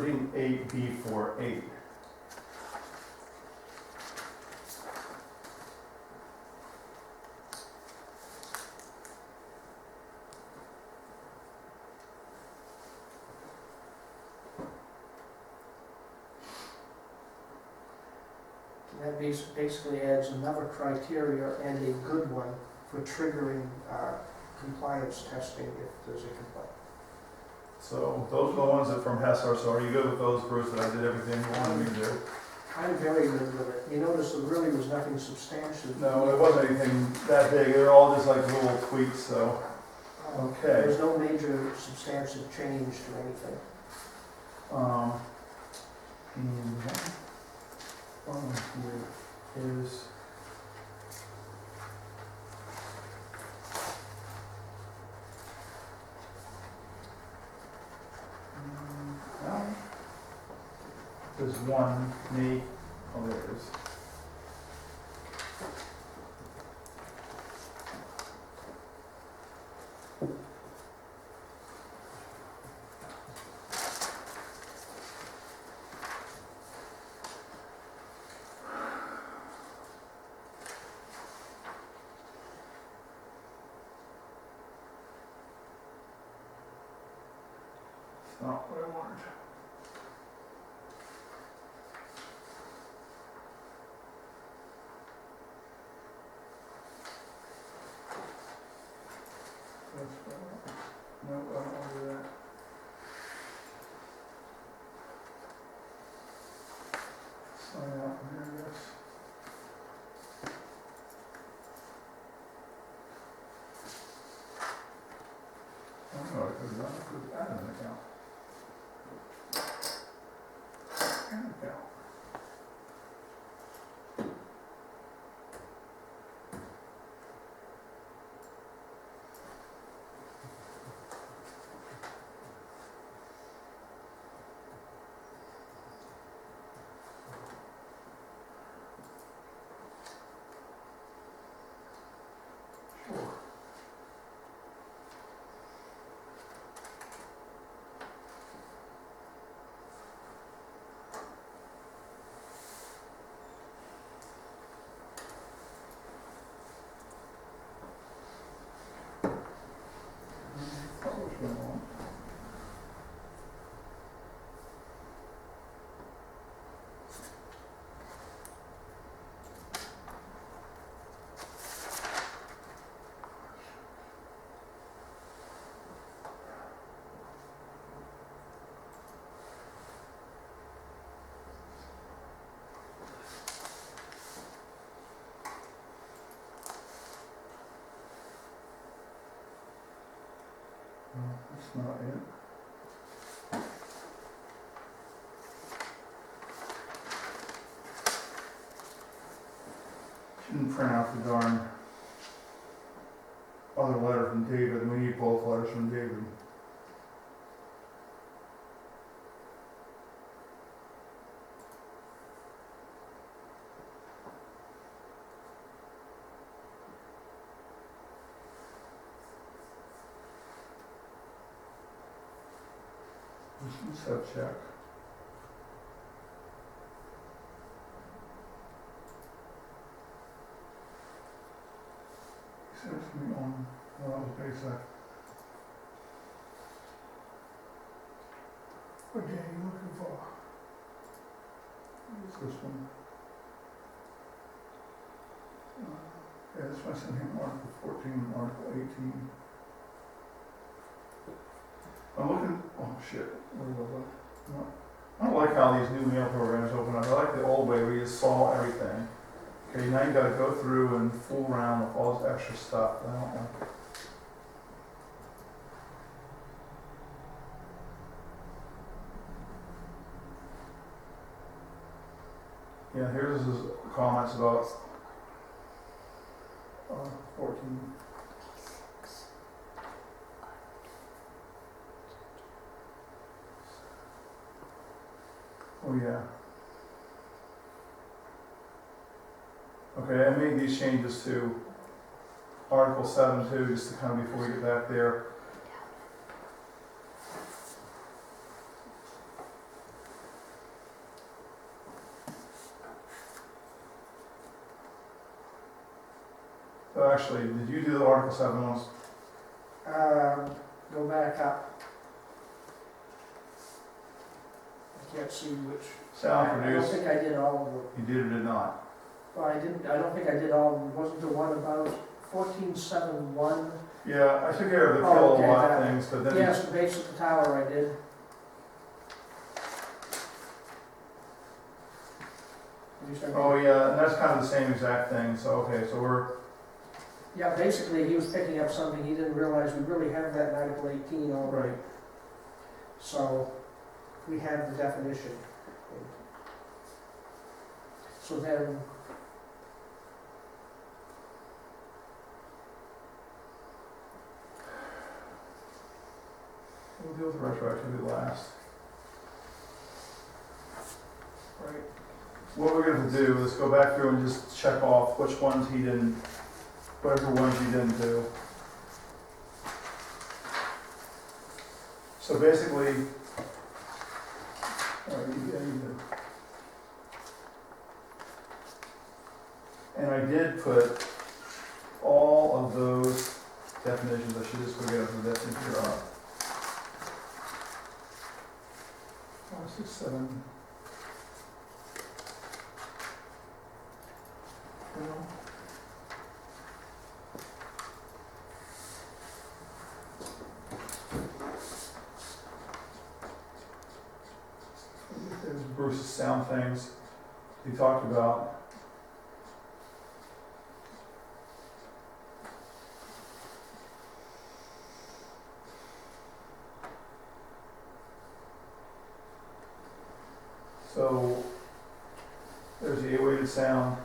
interpreting 8B48. That basically adds another criteria and a good one for triggering compliance testing if there's a complaint. So those are the ones that from HESR, so are you good with those, Bruce, that I did everything you wanted me to do? I'm very good with it. You notice there really was nothing substantial. No, it wasn't anything that big, they're all just like little tweaks, so, okay. There was no major substantive change to anything. And one here is well, there's one me. Oh, there it is. It's not what I wanted. That's what I want. Nope, I don't want to do that. Sign out from here, I guess. Oh no, I could have done it with admin account. Admin account. Sure. Publish one. No, that's not it. Shouldn't print out the darn other letter from David. We need both letters from David. Let's have check. He sent it to me on, well, that was basic. What day are you looking for? What is this one? Yeah, this one I sent him Article 14 and Article 18. I'm looking, oh shit, where was I? No. I don't like how these new mail programs open up. I like the old way where you just saw everything. Okay, now you gotta go through and fool around with all this extra stuff. I don't like. Yeah, here's his comments about 14. Oh yeah. Okay, I made these changes to Article 7 too, just to kind of before we get back there. Oh, actually, did you do the Article 7 ones? Go back up. I can't see which. Sound I don't produced, think I did all of them. you did or did not? Well, I don't think I did all of them. Wasn't the one about 1471? Yeah, I took care of the Oh, okay, kilowatt that- things, but then. Yes, the base of the tower I did. At least I did. Oh, yeah, and that's kind of the same exact thing, so, okay, so we're, Yeah, basically, he was picking up something, he didn't realize we really have that in Article 18 already. right. So, we have the definition. So then, We'll deal with the retroactivity last. Right. What we're gonna do is go back through and just check off which ones he didn't, whatever ones he didn't do. So basically, you did. And I did put all of those definitions, I should just go get them, the definition here up. 5, 6, 7. There's Bruce's sound things he talked about. So there's the A-weighted sound,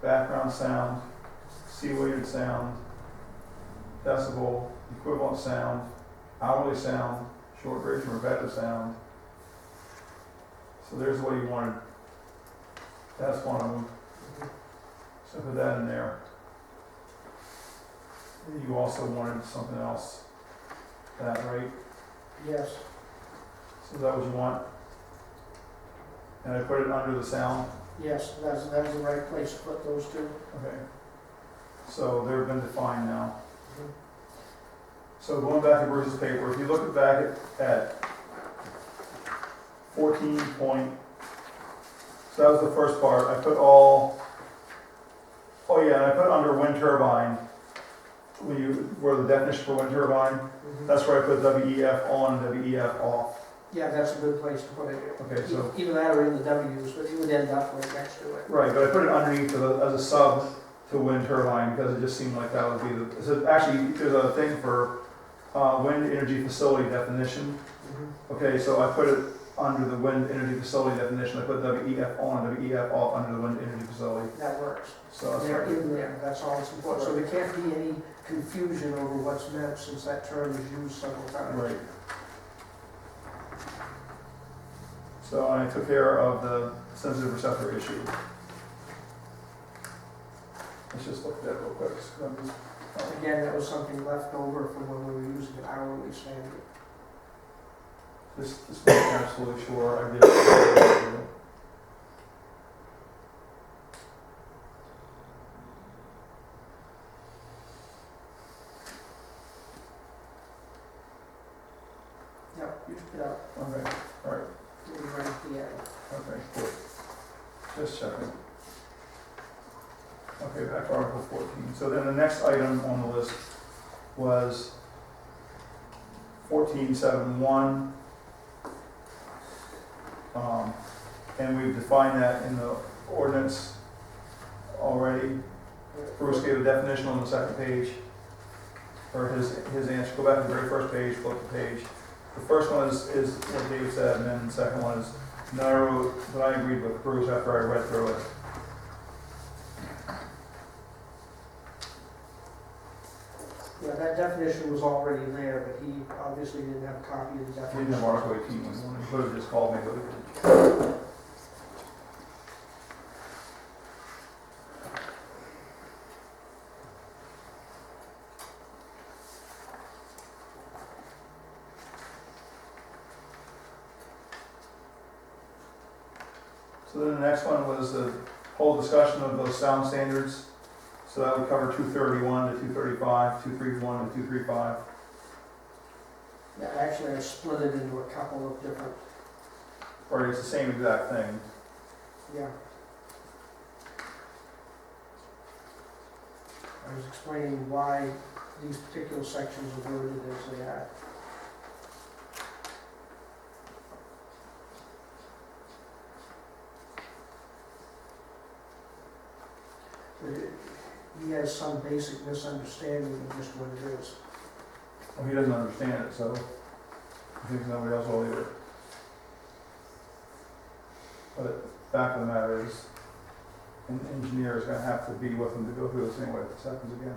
background sound, C-weighted sound, decibel, equivalent sound, hourly sound, short duration repetitive sound. So there's what you wanted. That's one of them. So put that in there. And you also wanted something else. That, right? yes, So is that what you want? And I put it under the sound? yes, that's the right place to put those two. Okay. So they've been defined now. So going back to Bruce's paper, if you look back at 14 point, so that was the first part. I put all, oh yeah, and I put under wind turbine, where the definition for wind turbine, Mhm. that's where I put WEF on, WEF off. Yeah, that's a good place to put it. Okay, so, Either that or in the W's, but you would end up right next to it. right, but I put it underneath as a sub to wind turbine because it just seemed like that would be the, so actually, there's a thing for wind energy facility definition. Mhm. Okay, so I put it under the wind energy facility definition, I put WEF on, WEF off under the wind energy facility. That works. So that's They're right. in there, that's all it's important. So there can't be any confusion over what's meant since that term is used several times. Right. So I took care of the sensitive receptor issue. Let's just look at that real quick. Again, that was something left over from when we were using an hourly standard. Just make absolutely sure I did it. Yep, you took it out. Okay, all right, It was right at the end. okay, good. Just checking. Okay, back to Article 14. So then the next item on the list was 14.7.1. And we've defined that in the ordinance already. Bruce gave a definition on the second page, or his answer. Go back to the very first page, flip the page. The first one is what Dave said, and then the second one is narrow, but I agreed with Bruce after I read through it. Yeah, that definition was already there, but he obviously didn't have a copy of the He definition. didn't have Article 18 when he wanted, he could have just called me, but he didn't. So then the next one was the whole discussion of those sound standards. So that would cover 231 to 235, 231 to 235. Yeah, actually, I split it into a couple of different, Or it's the same exact thing. yeah. I was explaining why these particular sections are worded as they are. He has some basic misunderstanding of just what it is. Well, he doesn't understand it, so I think nobody else will either. But the fact of the matter is, an engineer is gonna have to be with them to go through this anyway if this happens again.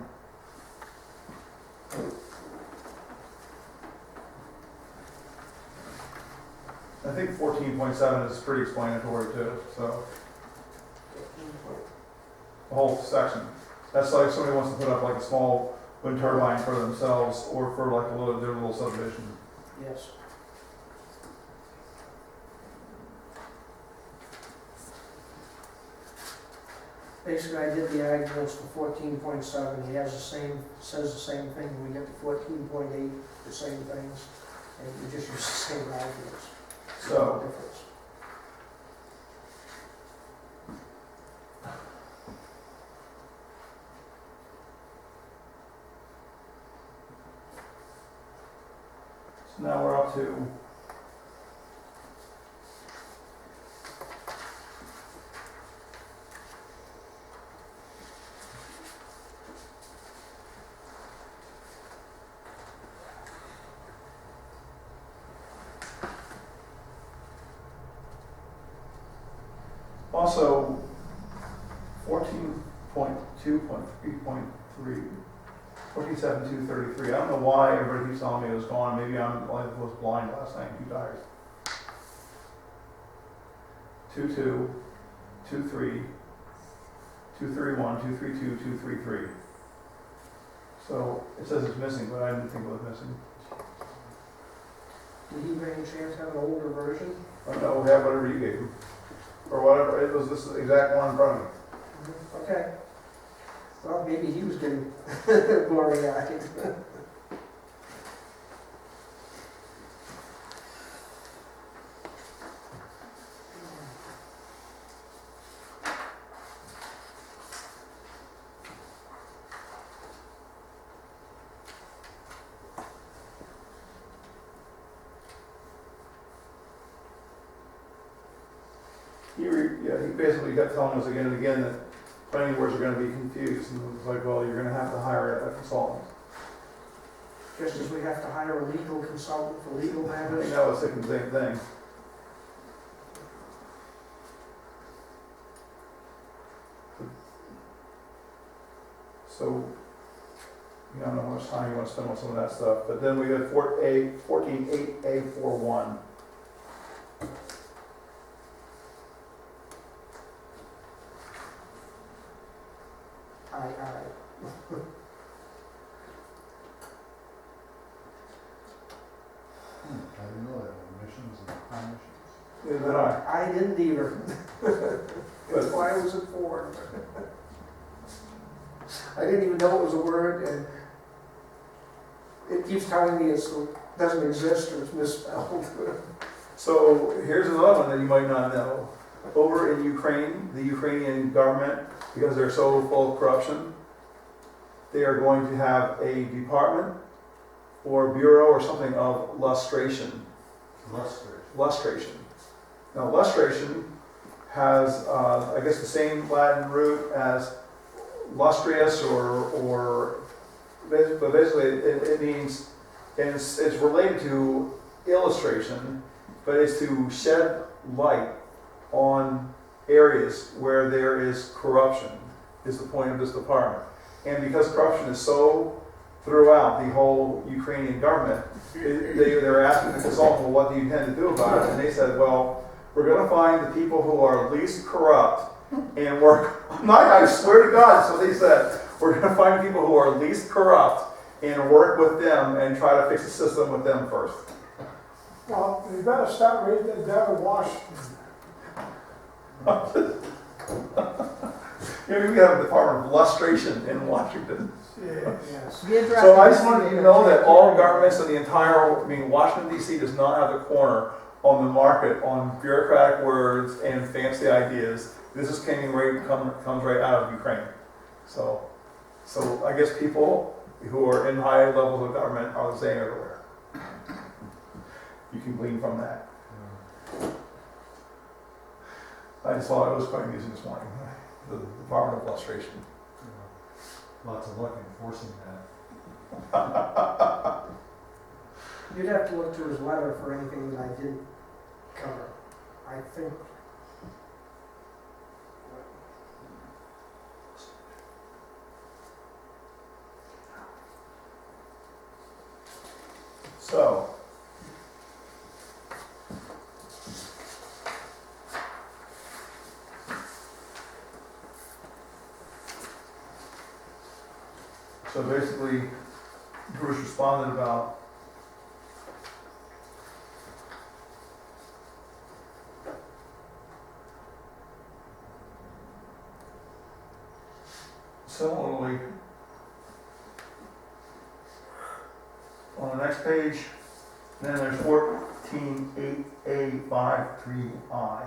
I think 14.7 is pretty explanatory too, so the whole section. That's like somebody wants to put up like a small wind turbine for themselves or for like their little subdivision. Yes. Basically, I did the arguments for 14.7, he has the same, says the same thing, when we get to 14.8, the same things, and we just use the same arguments. No So, difference. so now we're up to also 14.2.3.3, 14.7.2.33. I don't know why everybody keeps telling me it was gone. Maybe I was blind last night, too tired. 2.2, 2.3, 2.31, 2.32, 2.33. So it says it's missing, but I didn't think it was missing. Did he by any chance have an older version? I don't know, have whatever you gave him. Or whatever, it was this exact one in front of me. Okay. Well, maybe he was getting blurry-eyed. He basically kept telling us again and again that planning boards are gonna be confused, and it's like, well, you're gonna have to hire a consultant. Just as we have to hire a legal consultant for legal I matters. think that was the same thing. So, you don't know how much time you want to spend on some of that stuff, but then we got 14.8A41. Aye. I didn't know that, emissions and emissions. Neither did I. I didn't either. That's But why I was informed. I didn't even know it was a word, and it keeps telling me it doesn't exist or it's misspelled. So here's another one that you might not know. Over in Ukraine, the Ukrainian government, because they're so full of corruption, they are going to have a department or bureau or something of lustration. Lustration. Now lustration has, I guess, the same Latin root as lustrious but basically it means, and it's related to illustration, but it's to shed light on areas where there is corruption, is the point of this department. And because corruption is so throughout the whole Ukrainian government, they're asking the consultant, well, what do you intend to do about it? And they said, well, we're going to find the people who are least corrupt and work. I swear to God, that's what they said. We're going to find people who are least corrupt and work with them and try to fix the system with them first. Well, you better start right there and wash. Maybe we have a Department of Lustration in Washington. Yes. So I just wanted you to know that all governments in the entire, I mean, Washington DC does not have the corner on the market on bureaucratic words and fancy ideas. This is comes right out of Ukraine. So I guess people who are in high levels of government are the same everywhere. You can glean from that. I just thought it was quite amusing this morning, the Department of Lustration. Lots of luck enforcing that. You'd have to look to his letter for anything that I didn't cover. I think. So, basically, Bruce responded about similarly on the next page, then there's 14.8A53I.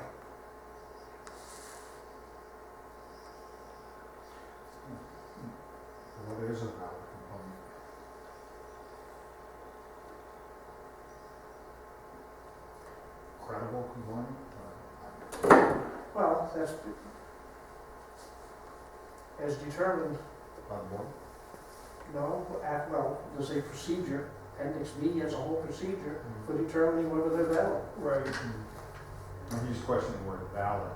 What is a valid complaint? Credible complaint? Well, that's as determined. By what? No, well, there's a procedure. Appendix B has a whole procedure for determining whether they're valid. Right. I'm just questioning the word valid,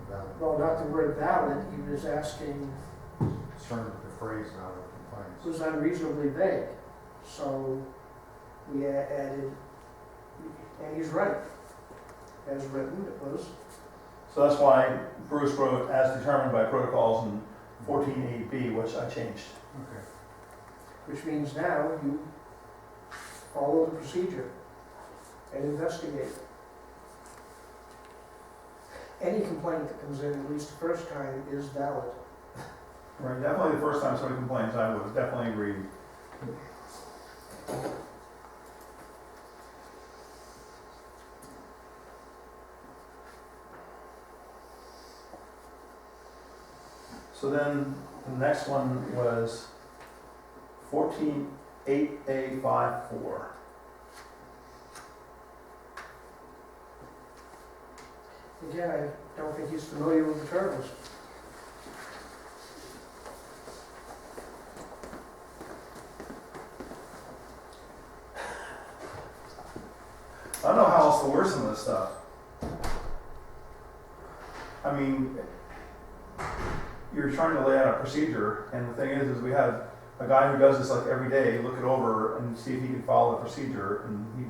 valid. Well, not the word valid, he was asking, Concerned with the phrase valid complaints. was unreasonably vague. So we added, and he's right. As written, it was. So that's why Bruce wrote as determined by protocols in 14.8B, which I changed. Okay. Which means now you follow the procedure and investigate. Any complaint that comes in, at least the first time, is valid. Right, definitely the first time somebody complains, I would definitely agree. So then the next one was 14.8A54. Again, I don't think he's familiar with the terms. I don't know how else to word some of this stuff. I mean, you're trying to lay out a procedure, and the thing is we have a guy who does this like every day, look it over and see if he can follow the procedure, and he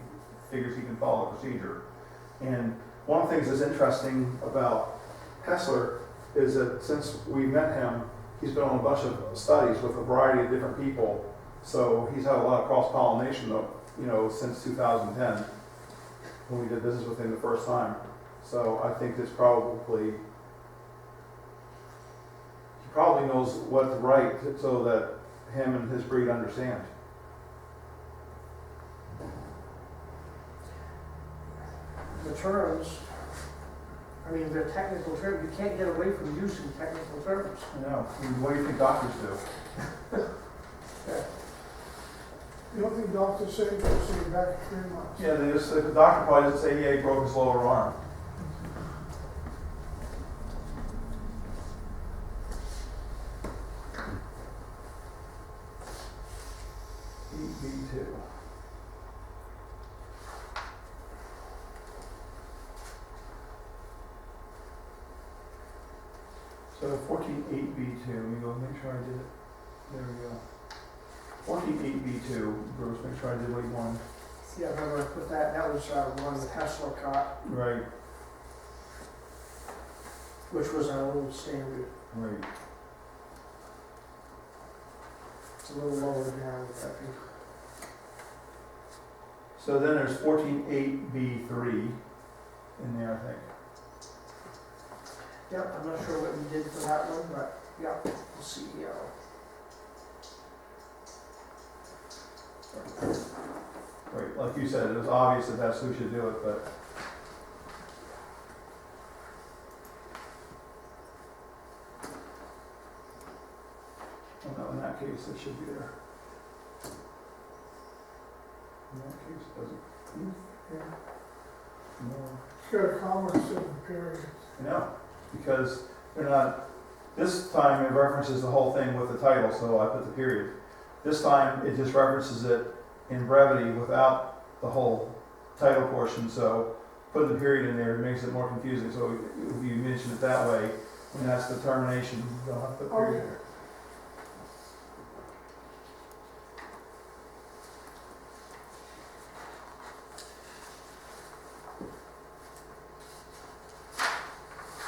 figures he can follow the procedure. And one of the things that's interesting about Kessler is that since we met him, he's been on a bunch of studies with a variety of different people, so he's had a lot of cross-pollination, since 2010, when we did business with him the first time. So I think this probably, he probably knows what's right so that him and his breed understand. The terms, I mean, they're technical terms. You can't get away from using technical terms. What do you think doctors do? You don't think doctors say they'll see you back in 3 months? Yeah, the doctor probably doesn't say, yeah, he broke his lower arm. Pt2. So 14.8B2, let me go make sure I did it. There we go. 14.8B2, Bruce, make sure I did what you wanted. Yeah, remember I put that was one that Hessler caught, Right, which was our old standard. right. It's a little lower down, I think. So then there's 14.8B3 in there, I think. Yep, I'm not sure what we did for that one, but Yep, the CEO. Right, like you said, it was obvious that that's who should do it, but. Well, no, in that case, it should be there. In that case, it doesn't. Yeah. No. It's got a comma instead of period. No, because they're not, this time it references the whole thing with the title, so I put the period. This time, it just references it in brevity without the whole title portion, so putting the period in there makes it more confusing, so if you mention it that way, when that's the termination, you don't have to put period there.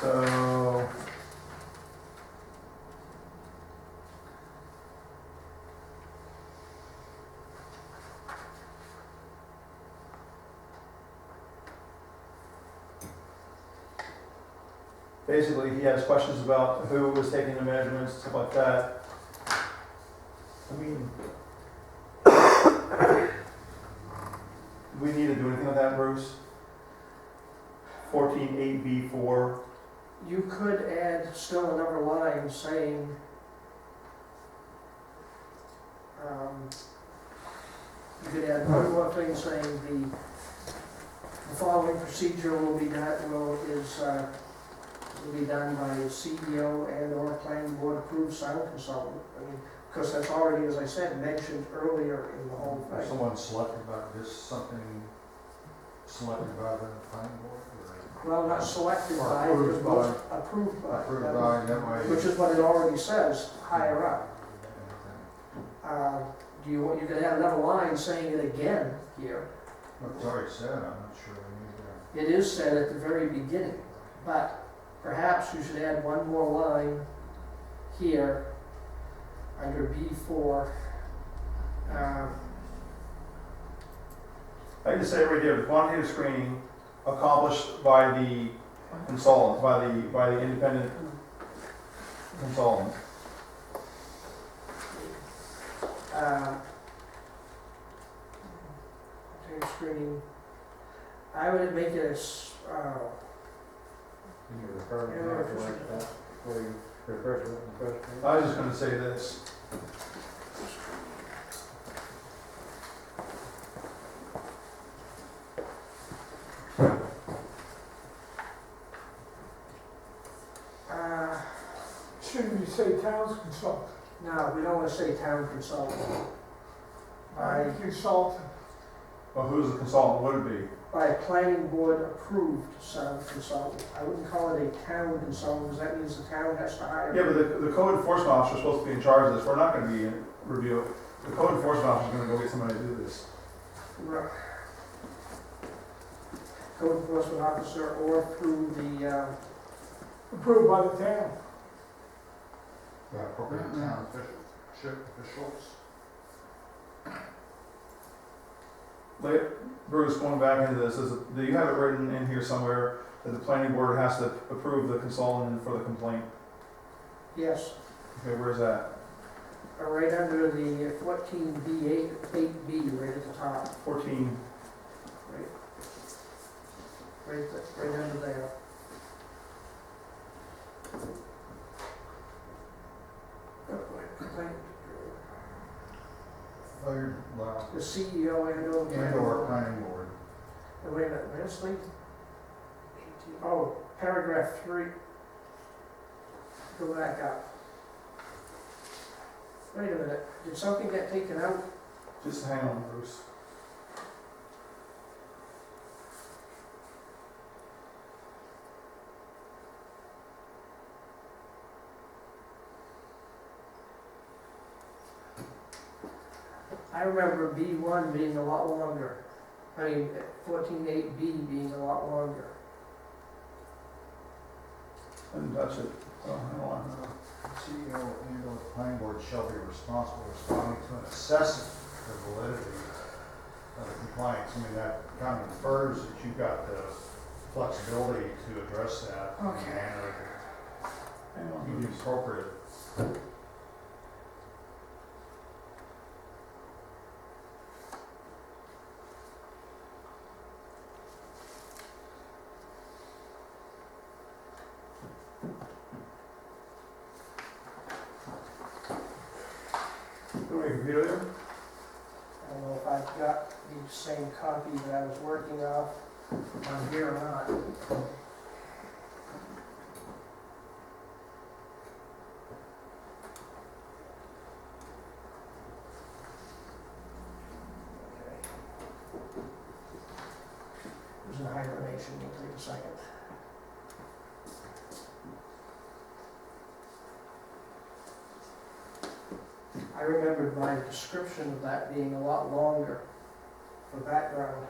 So, basically, he has questions about who was taking the measurements, stuff like that. I mean, do we need to do anything with that, Bruce? 14.8B4. You could add still another line saying, you could add one more thing saying the following procedure will be done, will be done by a CEO and or planning board approved sound consultant. I mean, because that's already, as I said, mentioned earlier in the whole Is thing. someone selected by, this something selected by the planning board Well, not selected Or by, approved but approved or by. approved by, that way? Which is what it already says, higher up. You could add another line saying it again here. Well, it's already said, I'm not sure we need It is said at the very beginning, but perhaps you should add one more line here under B4. I can say right there, the quantitative screening accomplished by the consultant, by the independent consultant. Tape screening, I would make it as, Can you refer Yeah, to for like that, before you refer to it in the first place? I was just gonna say this. Shouldn't we say town's consultant? no, we don't want to say town consultant. By, Consultant. Well, who's the consultant would it be? by a planning board approved sound consultant. I wouldn't call it a town consultant, because that means the town has to hire. Yeah, but the code enforcement officer is supposed to be in charge of this. We're not gonna be in review. The code enforcement officer is gonna go get somebody to do this. Right. Code enforcement officer or through the, Approved by the town. The appropriate town officials? Bruce, going back into this, do you have it written in here somewhere that the planning board has to approve the consultant for the complaint? yes, Okay, where's that? right under the 14B8, 8B, right at the top, 14, right under there. Complaint. Third, well, The CEO and or. and or planning board. Wait a minute, Leslie? Oh, paragraph 3. Go back up. Wait a minute, did something get taken out? just hang on, Bruce. I remember B1 being a lot longer. I mean, 14.8B being a lot longer. Didn't touch it. Oh, I don't want to. CEO and or planning board shall be responsible for responding to and assessing the validity of the compliance. I mean, that kind of infers that you've got the flexibility to address that in a Okay. manner Hang that on, you Bruce. appropriate. Do we computer there? I don't know if I've got the same copy that I was working off on here or not. Okay. It was in hibernation, it'll take a second. I remembered my description of that being a lot longer for background.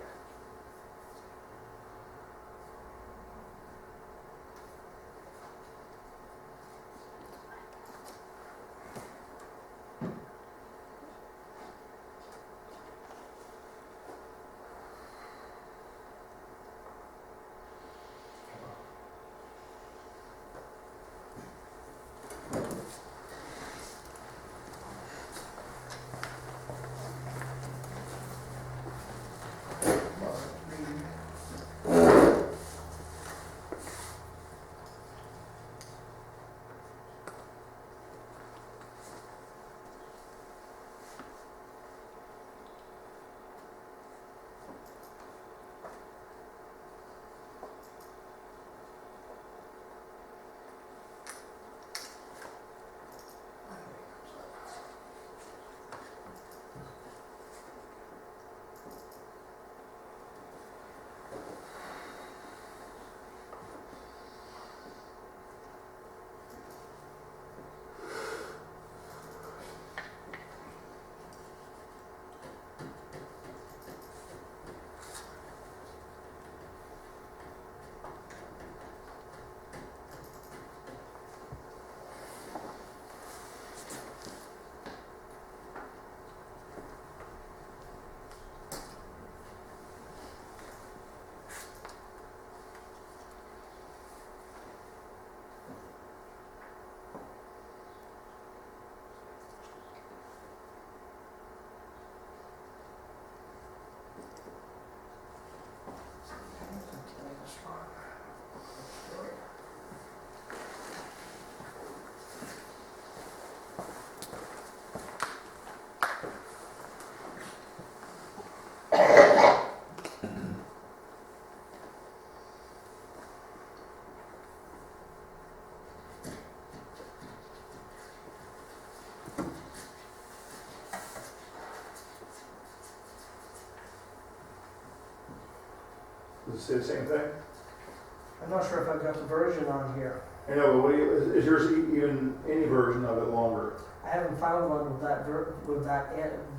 Does it say the same thing? I'm not sure if I've got the version on here. I know, but what do you, is yours even any version of it longer? I haven't found one with that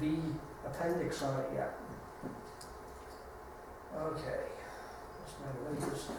V appendix on it yet. Okay. That's my latest.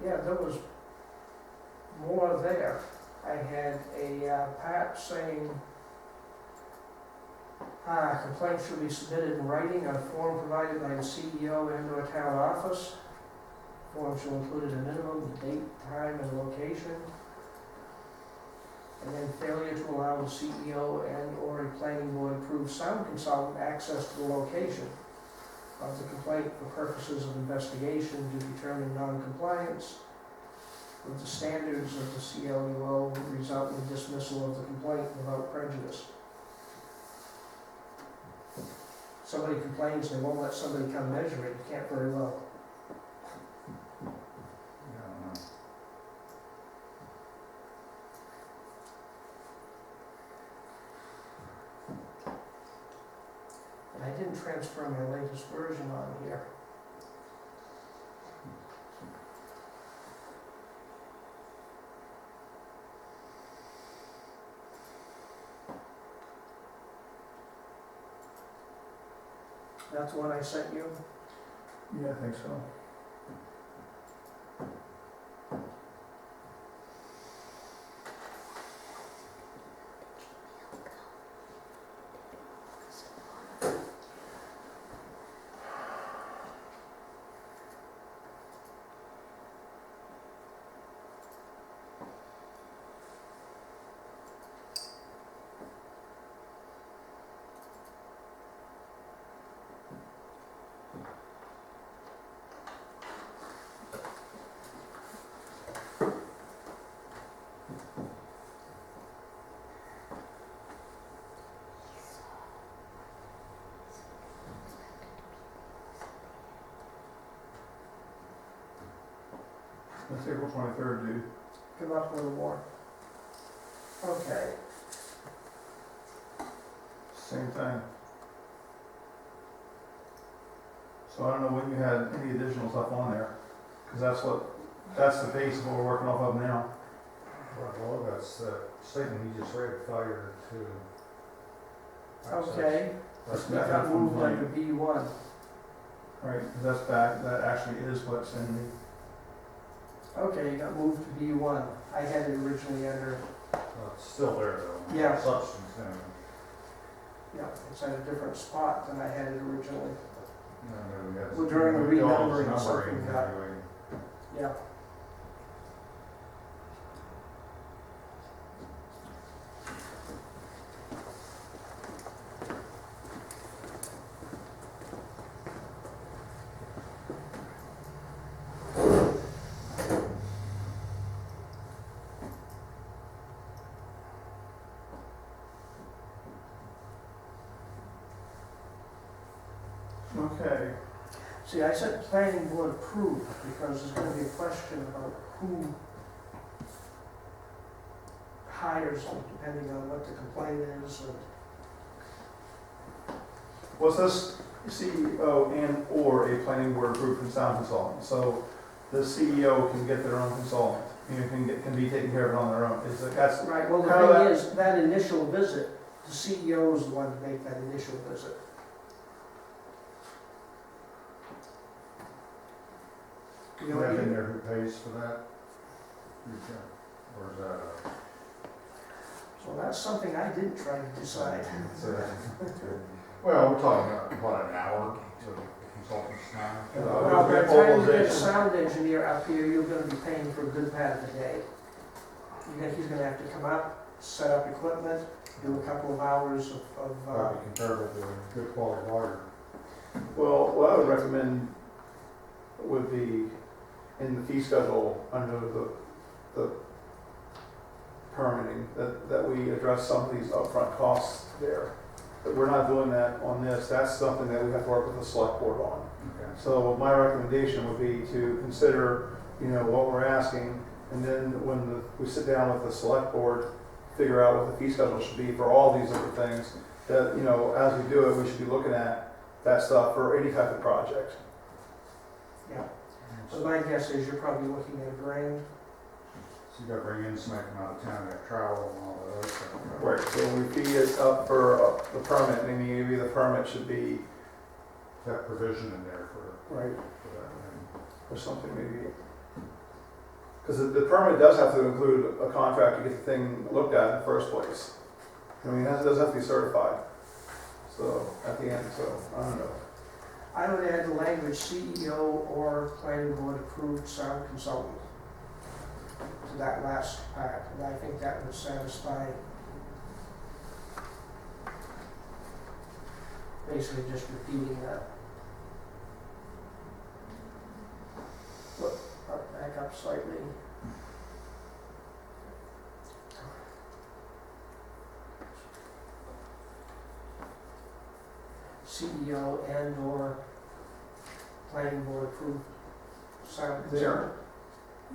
Yeah, there was more there. I had a Pat saying, complaint should be submitted in writing on a form provided by the CEO and/or town office. Form shall include at a minimum the date, time, and location. And then failure to allow the CEO and/or a planning board approved sound consultant access to the location of the complaint for purposes of investigation to determine non-compliance with the standards of the CLUO would result in dismissal of the complaint without prejudice. Somebody complains, they won't let somebody come measure it, you can't very well. Yeah, And I didn't transfer my latest version on here. That's the one I sent you? Yeah, I think so. That's April 23rd, dude. Come up with a more. Okay, Same thing. So I don't know when you had any additional stuff on there, because that's the base of what we're working off of now. Well, that's the statement you just read, failure to. okay. That's That back got from moved complaint, under B1. right? 'Cause that's back, that actually is what's in the, Okay, it got moved to B1. I had it originally under, It's still there though. Yeah. Substance, yeah, it's at a different spot than I had it originally. we had. Well, during the we got all renumbering, this something numbering got- anyway. Yeah. okay. See, I said planning board approved because there's gonna be a question about who hires them, depending on what the complaint is and. Was this CEO and/or a planning board approved sound consultant? So the CEO can get their own consultant, can be taken care of it on their own. That's, Right, well, the How thing that- is, that initial visit, the CEO is the one to make that initial visit. You You know, have in even- there who pays for that? Or is that So that's something I didn't try to decide. well, we're talking about, what, an hour to consultant's time? Well, by the time you get a mobilization. sound engineer up here, you're gonna be paying for a good part of the day. He's gonna have to come up, set up equipment, do a couple of hours of Probably comparable to good quality water. well, what I would recommend would be in the fee schedule under the permitting, that we address some of these upfront costs there. But we're not doing that on this. That's something that we have to work with the select board on. Okay. So my recommendation would be to consider, what we're asking, and then when we sit down with the select board, figure out what the fee schedule should be for all these different things, that, as we do it, we should be looking at that stuff for any type of project. yeah. So my guess is you're probably looking at $1,000. So you gotta bring in somebody from out of town, that travel and all that other stuff. Right, so we fee it up for the permit, maybe the permit should be, That provision in there for right, that. or something maybe. Because the permit does have to include a contract to get the thing looked at in the first place. It does have to be certified. So, at the end, so, I don't know. I would add the language CEO or planning board approved sound consultant to that last part, and I think that would satisfy basically just repeating that. Look, back up slightly. CEO and/or planning board approved sound consultant.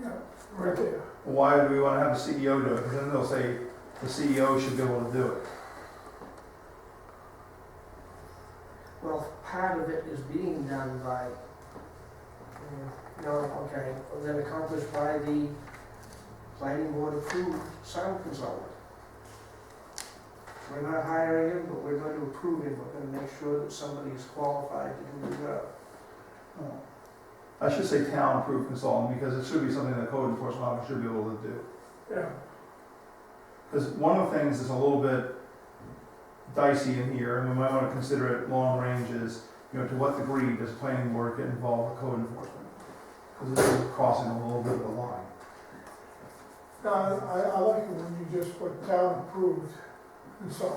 Yeah, right there. Why do we want to have the CEO do it? Because then they'll say the CEO should be able to do it. Well, part of it is being done by, no, okay, well, then accomplished by the planning board approved sound consultant. We're not hiring him, but we're going to approve him, we're gonna make sure that somebody is qualified to do the job. I should say town approved consultant, because it should be something that code enforcement officer should be able to do. Yeah. Because one of the things that's a little bit dicey in here, and we might want to consider it long range, is, you know, to what degree does planning board get involved with code enforcement? Because this is crossing a little bit of a line. No, I like it when you just put town approved and so.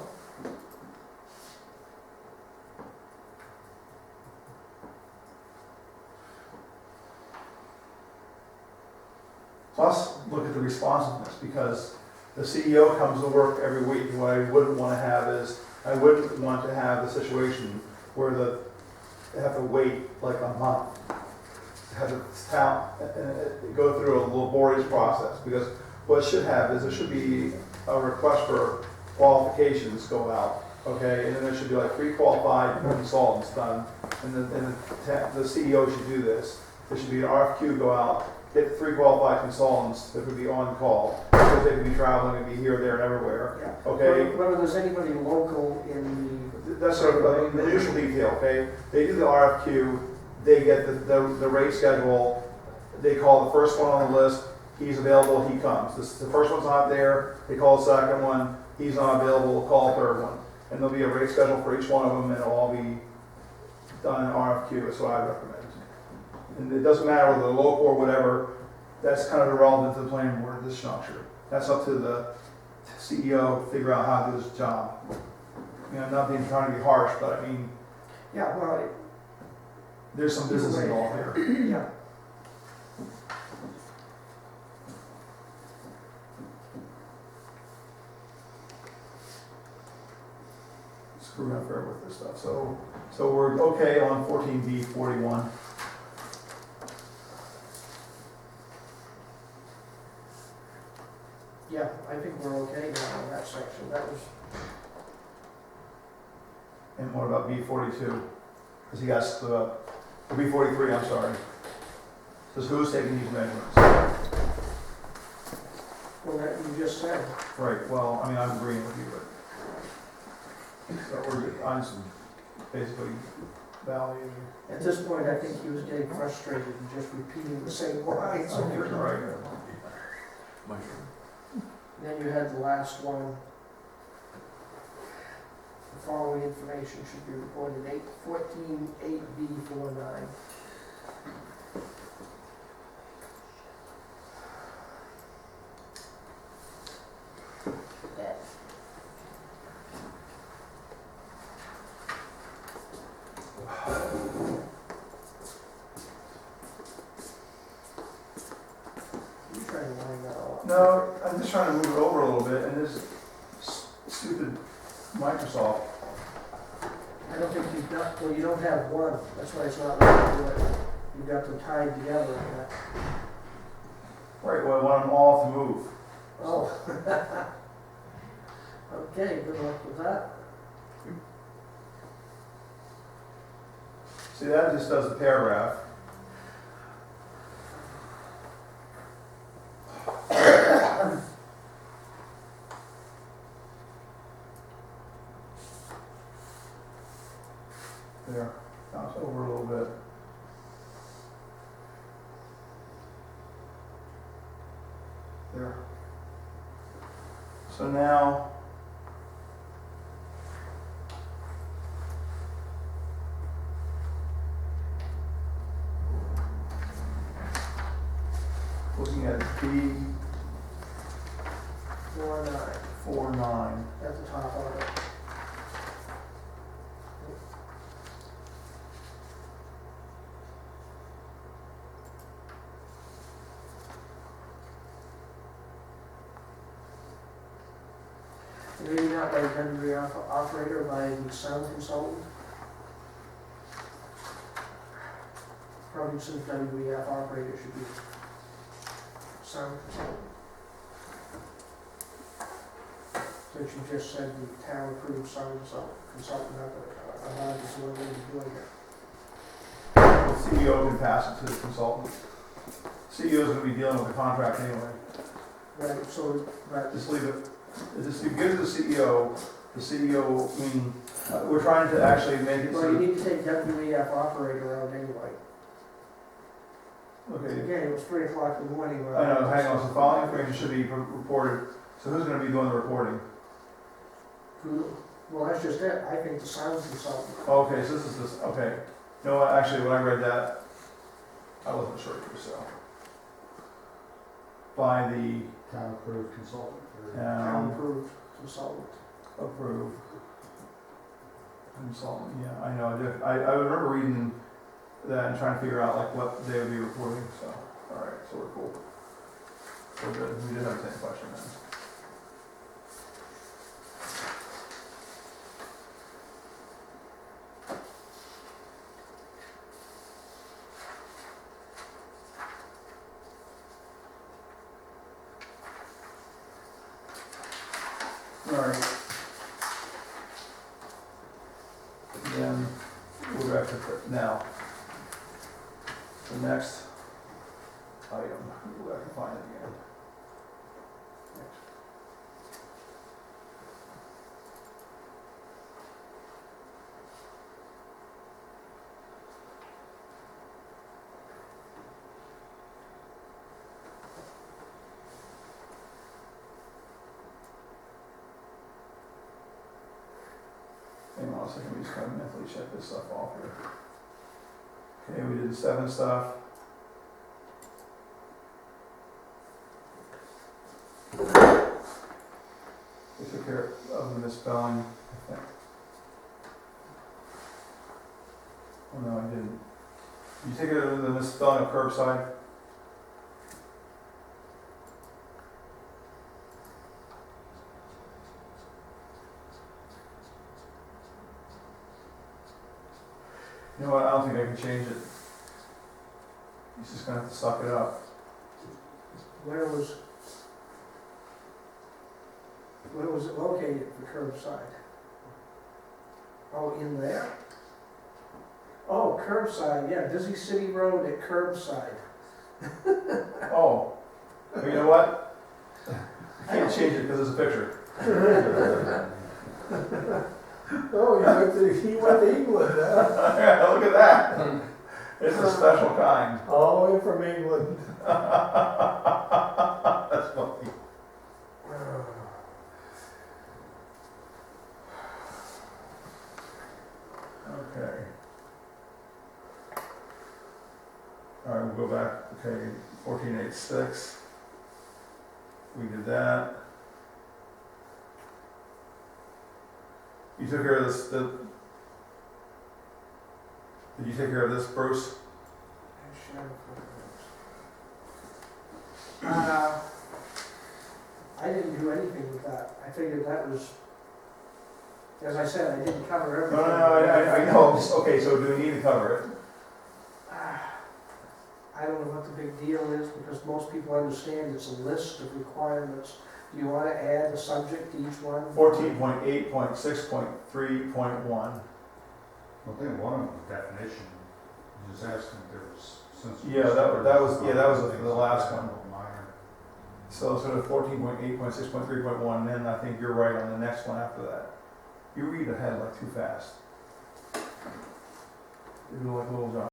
Plus, look at the responsiveness, because the CEO comes to work every week. What I wouldn't want to have is, I wouldn't want to have the situation where they have to wait like a month to have the town go through a laborious process. Because what it should have is, there should be a request for qualifications go out, okay? And then there should be like 3 qualified consultants done, and the CEO should do this. There should be an RFQ go out, get 3 qualified consultants that would be on call, because they could be traveling and be here, there, and everywhere, Yeah. okay? Whether there's anybody local in That's sort of the initial detail, okay? They do the RFQ, they get the rate schedule, they call the first one on the list, he's available, he comes. The first one's not there, they call the second one, he's not available, call the third one. And there'll be a rate schedule for each one of them, and it'll all be done in RFQ, is what I recommend. And it doesn't matter whether they're local or whatever, that's kind of irrelevant to the planning board at this juncture. That's up to the CEO to figure out how to do his job. You know, not being trying to be harsh, but I mean, yeah, well, there's some business involved here. yeah. Screwing up fair with this stuff. So we're okay on 14B 41. Yeah, I think we're okay now in that section. That was, And what about B 42? Because he got split up. Or B 43, I'm sorry. Says who's taking these measurements? well, that you just said. Right, well, I mean, I'm agreeing with you, but. So we're on some basically value. At this point, I think he was getting frustrated and just repeating the same lines. I think you're right. Then you had the last one. The following information should be reported 8/14/8B49. You trying to line that all up? No, I'm just trying to move it over a little bit, and this stupid Microsoft. I don't think you've got, well, you don't have one, that's why it's not really good. You've got them tied together in that. Right, well, I want them all to move. Oh. Okay, good luck with that. See, that just does the paragraph. There, bounce over a little bit. There. So now, looking at B 4/9 49. at the top of it. Maybe not by the vendor operator, by the sound consultant. Probably since WEF operator should be sound consultant. Since you just said the town approved sound consultant, I'm not just what we're doing here. The CEO can pass it to the consultant. CEO's gonna be dealing with the contract anyway. Right, so, but, Just leave it, just give it to the CEO, the CEO, I mean, we're trying to actually make it Well, so, you need to take WEF operator out anyway. okay, Again, it was 3 o'clock in the morning. when I know, hang on, so following information should be reported, so who's gonna be doing the reporting? Well, that's just it, I think the sound consultant. Okay, so this is this, okay, you know what, actually, when I read that, I wasn't sure for so. By the Town approved consultant. or- Town approved consultant. approved consultant, yeah, I know, I did, I remember reading that and trying to figure out like what they would be reporting, so, alright, so we're cool. So good, we did have the same question then. Alright. Then we'll go back to now. The next item, we'll go back and find it again. Hang on a second, we just gotta mentally check this stuff off here. Okay, we did the 7 stuff. We took care of the misspelling, I think. Oh no, I didn't. You take care of the misspelling of curbside? You know what, I don't think I can change it. He's just gonna have to suck it up. Where was it located, the curbside? Oh, in there? Oh, curbside, yeah, Busy City Road at curbside. Oh, well, you know what? I can't change it because there's a picture. Oh, he went to England, huh? Yeah, look at that. It's a special kind. All the way from England. That's funny. Okay. All right, we'll go back. Okay, 1486. We did that. You took care of this. Did you take care of this, Bruce? I didn't do anything with that. I figured that was, as I said, I didn't cover No, everything. I know. Okay, so do we need to cover it? I don't know what the big deal is, because most people understand it's a list of requirements. Do you want to add a subject to each one? 14.8.6.3.1. I think one of them was definition, just asking if there was. Yeah, that was the last one. Minor. So sort of 14.8.6.3.1, then I think you're right on the next one after that. You read ahead like too fast. You're like Little John.